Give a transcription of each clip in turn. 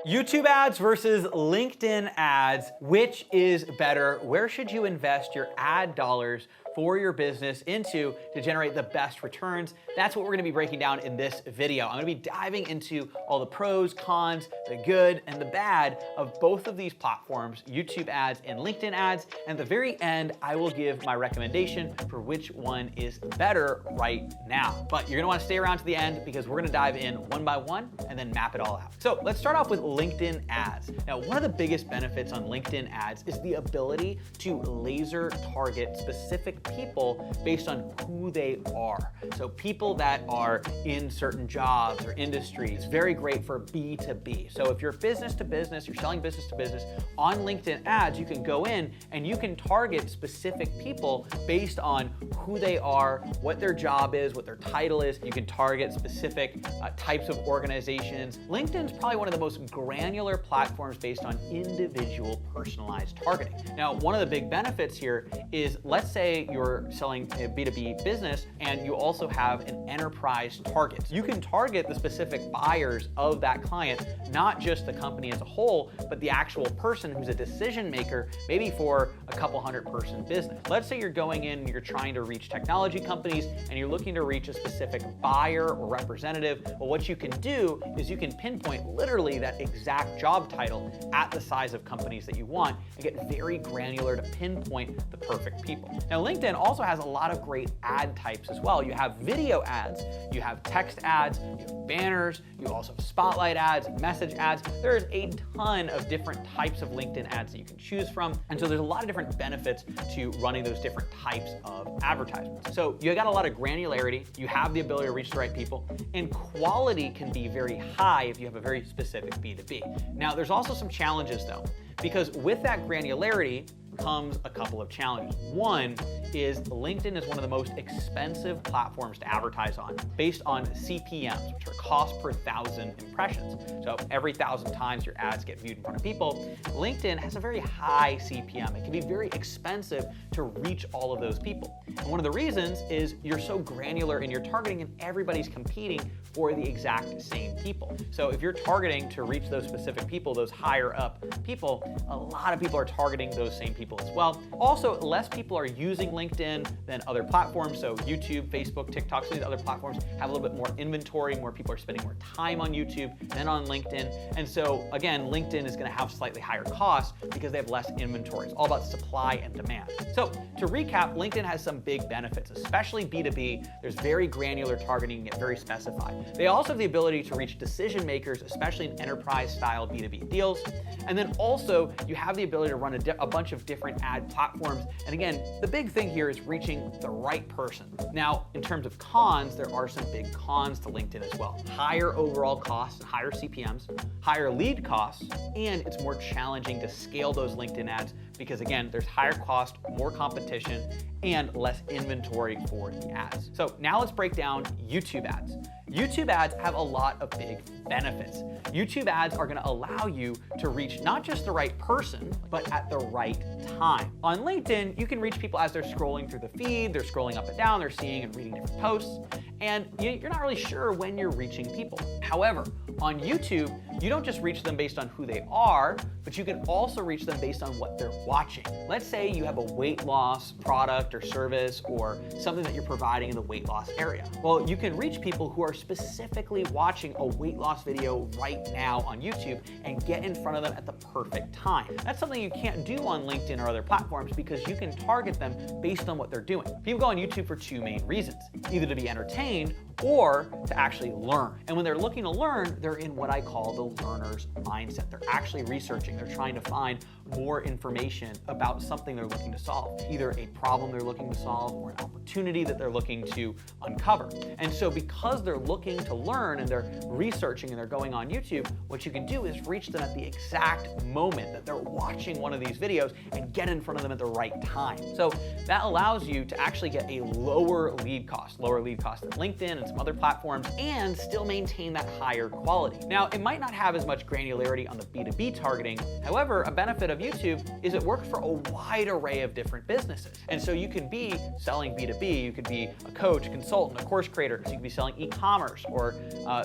YouTube ads versus LinkedIn ads, which is better? Where should you invest your ad dollars for your business into to generate the best returns? That's what we're gonna be breaking down in this video. I'm gonna be diving into all the pros, cons, the good and the bad of both of these platforms, YouTube ads and LinkedIn ads. And at the very end, I will give my recommendation for which one is better right now. But you're gonna wanna stay around to the end because we're gonna dive in one by one and then map it all out. So let's start off with LinkedIn ads. Now, one of the biggest benefits on LinkedIn ads is the ability to laser target specific people based on who they are. So people that are in certain jobs or industries, very great for B2B. So if you're business to business, you're selling business to business, on LinkedIn ads, you can go in and you can target specific people based on who they are, what their job is, what their title is. You can target specific types of organizations. LinkedIn's probably one of the most granular platforms based on individual personalized targeting. Now, one of the big benefits here is, let's say you're selling a B2B business and you also have an enterprise target. You can target the specific buyers of that client, not just the company as a whole, but the actual person who's a decision maker, maybe for a couple hundred person business. Let's say you're going in and you're trying to reach technology companies and you're looking to reach a specific buyer or representative. Well, what you can do is you can pinpoint literally that exact job title at the size of companies that you want and get very granular to pinpoint the perfect people. Now, LinkedIn also has a lot of great ad types as well. You have video ads, you have text ads, you have banners, you also have spotlight ads, message ads. There's a ton of different types of LinkedIn ads that you can choose from. And so there's a lot of different benefits to running those different types of advertisements. So you got a lot of granularity, you have the ability to reach the right people, and quality can be very high if you have a very specific B2B. Now, there's also some challenges though, because with that granularity comes a couple of challenges. One is LinkedIn is one of the most expensive platforms to advertise on, based on CPMs, which are cost per 1,000 impressions. So every 1,000 times your ads get viewed in front of people, LinkedIn has a very high CPM. It can be very expensive to reach all of those people. And one of the reasons is you're so granular in your targeting and everybody's competing for the exact same people. So if you're targeting to reach those specific people, those higher up people, a lot of people are targeting those same people as well. Also, less people are using LinkedIn than other platforms. So YouTube, Facebook, TikTok, some of these other platforms have a little bit more inventory, more people are spending more time on YouTube than on LinkedIn. And so again, LinkedIn is gonna have slightly higher costs because they have less inventory. It's all about supply and demand. So to recap, LinkedIn has some big benefits, especially B2B. There's very granular targeting, get very specified. They also have the ability to reach decision makers, especially in enterprise style B2B deals. And then also you have the ability to run a bunch of different ad platforms. And again, the big thing here is reaching the right person. Now, in terms of cons, there are some big cons to LinkedIn as well. Higher overall costs, higher CPMs, higher lead costs, and it's more challenging to scale those LinkedIn ads because again, there's higher cost, more competition, and less inventory for the ads. So now let's break down YouTube ads. YouTube ads have a lot of big benefits. YouTube ads are gonna allow you to reach not just the right person, but at the right time. On LinkedIn, you can reach people as they're scrolling through the feed, they're scrolling up and down, they're seeing and reading different posts, and you're not really sure when you're reaching people. However, on YouTube, you don't just reach them based on who they are, but you can also reach them based on what they're watching. Let's say you have a weight loss product or service or something that you're providing in the weight loss area. Well, you can reach people who are specifically watching a weight loss video right now on YouTube and get in front of them at the perfect time. That's something you can't do on LinkedIn or other platforms because you can target them based on what they're doing. People go on YouTube for two main reasons, either to be entertained or to actually learn. And when they're looking to learn, they're in what I call the learner's mindset. They're actually researching. They're trying to find more information about something they're looking to solve, either a problem they're looking to solve or an opportunity that they're looking to uncover. And so because they're looking to learn and they're researching and they're going on YouTube, what you can do is reach them at the exact moment that they're watching one of these videos and get in front of them at the right time. So that allows you to actually get a lower lead cost than LinkedIn and and some other platforms and still maintain that higher quality. Now, it might not have as much granularity on the B2B targeting. However, a benefit of YouTube is it works for a wide array of different businesses. And so you could be selling B2B, you could be a coach, consultant, a course creator, so you could be selling e-commerce or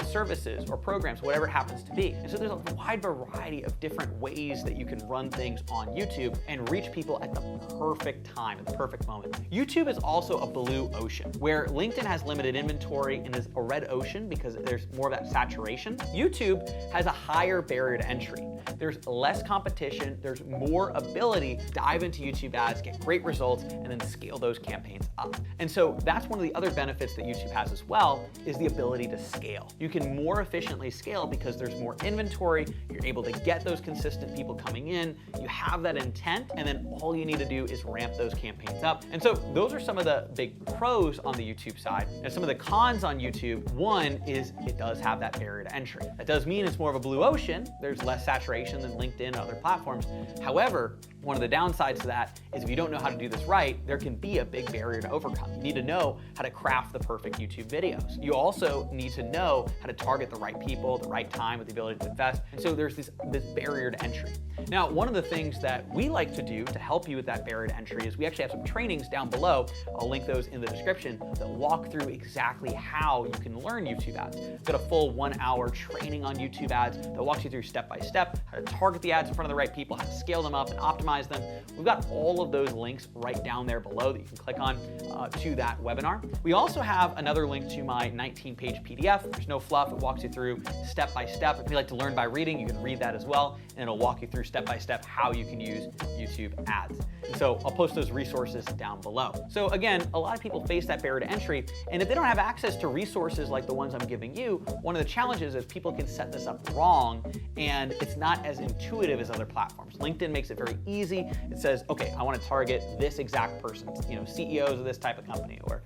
services or programs, whatever it happens to be. And so there's a wide variety of different ways that you can run things on YouTube and reach people at the perfect time, at the perfect moment. YouTube is also a blue ocean, where LinkedIn has limited inventory and is a red ocean because there's more of that saturation. YouTube has a higher barrier to entry. There's less competition, there's more ability to dive into YouTube ads, get great results, and then scale those campaigns up. And so that's one of the other benefits that YouTube has as well, is the ability to scale. You can more efficiently scale because there's more inventory, you're able to get those consistent people coming in, you have that intent, and then all you need to do is ramp those campaigns up. And so those are some of the big pros on the YouTube side. And some of the cons on YouTube, one is it does have that barrier to entry. That does mean it's more of a blue ocean. There's less saturation than LinkedIn and other platforms. However, one of the downsides to that is if you don't know how to do this right, there can be a big barrier to overcome. You need to know how to craft the perfect YouTube videos. You also need to know how to target the right people, the right time, with the ability to invest. And so there's this barrier to entry. Now, one of the things that we like to do to help you with that barrier to entry is we actually have some trainings down below. I'll link those in the description that walk through exactly how you can learn YouTube ads. We've got a full 1-hour training on YouTube ads that walks you through step by step, how to target the ads in front of the right people, how to scale them up and optimize them. We've got all of those links right down there below that you can click on to that webinar. We also have another link to my 19-page PDF. There's no fluff. It walks you through step by step. If you like to learn by reading, you can read that as well, and it'll walk you through step by step how you can use YouTube ads. And so I'll post those resources down below. So again, a lot of people face that barrier to entry, and if they don't have access to resources like the ones I'm giving you, one of the challenges is people can set this up wrong, and it's not as intuitive as other platforms. LinkedIn makes it very easy. It says, okay, I want to target this exact person, CEOs of this type of company, or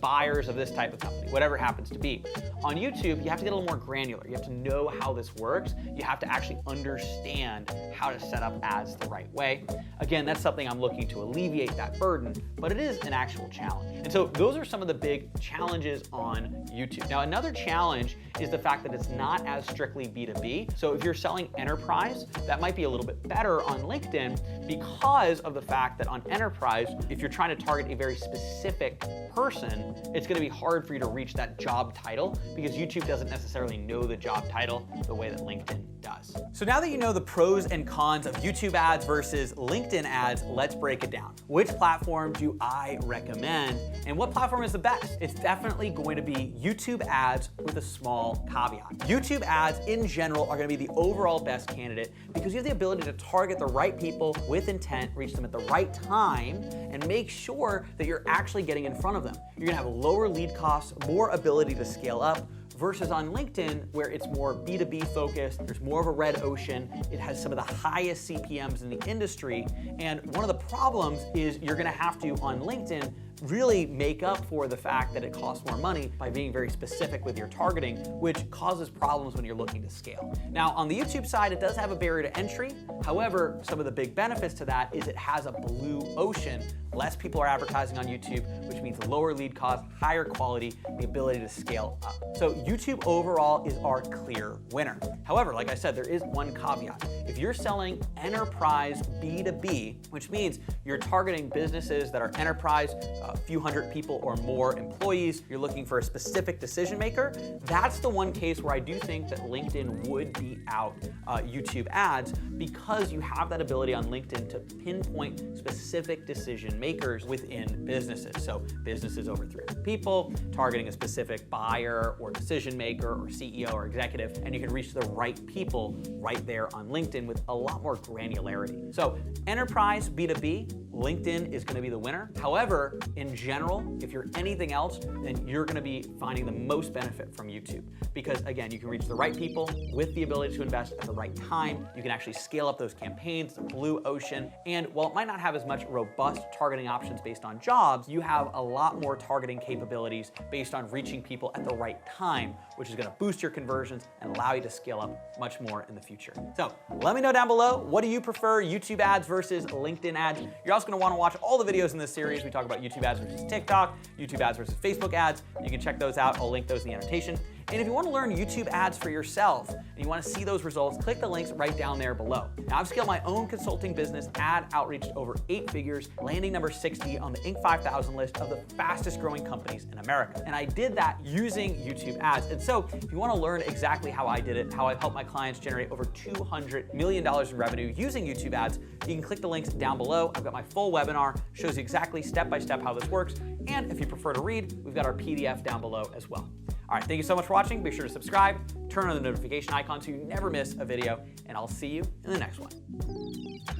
buyers of this type of company, whatever it happens to be. On YouTube, you have to get a little more granular. You have to know how this works. You have to actually understand how to set up ads the right way. Again, that's something I'm looking to alleviate that burden, but it is an actual challenge. And so those are some of the big challenges on YouTube. Now, another challenge is the fact that it's not as strictly B2B. So if you're selling enterprise, that might be a little bit better on LinkedIn because of the fact that on enterprise, if you're trying to target a very specific person, it's going to be hard for you to reach that job title because YouTube doesn't necessarily know the job title the way that LinkedIn does. So now that you know the pros and cons of YouTube ads versus LinkedIn ads, let's break it down. Which platform do I recommend, and what platform is the best? It's definitely going to be YouTube ads with a small caveat. YouTube ads in general are going to be the overall best candidate because you have the ability to target the right people with intent, reach them at the right time, and make sure that you're actually getting in front of them. You're going to have lower lead costs, more ability to scale up, versus on LinkedIn, where it's more B2B focused, there's more of a red ocean, it has some of the highest CPMs in the industry, and one of the problems is you're gonna have to, on LinkedIn, really make up for the fact that it costs more money by being very specific with your targeting, which causes problems when you're looking to scale. Now, on the YouTube side, it does have a barrier to entry. However, some of the big benefits to that is it has a blue ocean. Less people are advertising on YouTube, which means lower lead costs, higher quality, the ability to scale up. So YouTube overall is our clear winner. However, like I said, there is one caveat. If you're selling enterprise B2B, which means you're targeting businesses that are enterprise, a few hundred people or more employees, you're looking for a specific decision maker, that's the one case where I do think that LinkedIn would beat out YouTube ads because you have that ability on LinkedIn to pinpoint specific decision makers within businesses. So businesses over 300 people, targeting a specific buyer or decision maker or CEO or executive, and you can reach the right people right there on LinkedIn with a lot more granularity. So enterprise B2B, LinkedIn is going to be the winner. However, in general, if you're anything else, then you're going to be finding the most benefit from YouTube because, again, you can reach the right people with the ability to invest at the right time. You can actually scale up those campaigns, the blue ocean, and while it might not have as much robust targeting options based on jobs, you have a lot more targeting capabilities based on reaching people at the right time, which is going to boost your conversions and allow you to scale up much more in the future. So let me know down below, what do you prefer, YouTube ads versus LinkedIn ads? You're also also going to want to watch all the videos in this series. We talk about YouTube ads versus TikTok, YouTube ads versus Facebook ads. You can check those out. I'll link those in the annotation. And if you want to learn YouTube ads for yourself and you want to see those results, click the links right down there below. Now, I've scaled my own consulting business ad outreach to over 8 figures, landing number 60 on the Inc. 5000 list of the fastest growing companies in America. And I did that using YouTube ads. And so if you want to learn exactly how I did it, how I've helped my clients generate over $200 million in revenue using YouTube ads, you can click the links down below. I've got my full webinar, shows you exactly step-by-step how this works. And if you prefer to read, we've got our PDF down below as well. All right, thank you so much for watching. Be sure to subscribe, turn on the notification icon so you never miss a video, and I'll see you in the next one.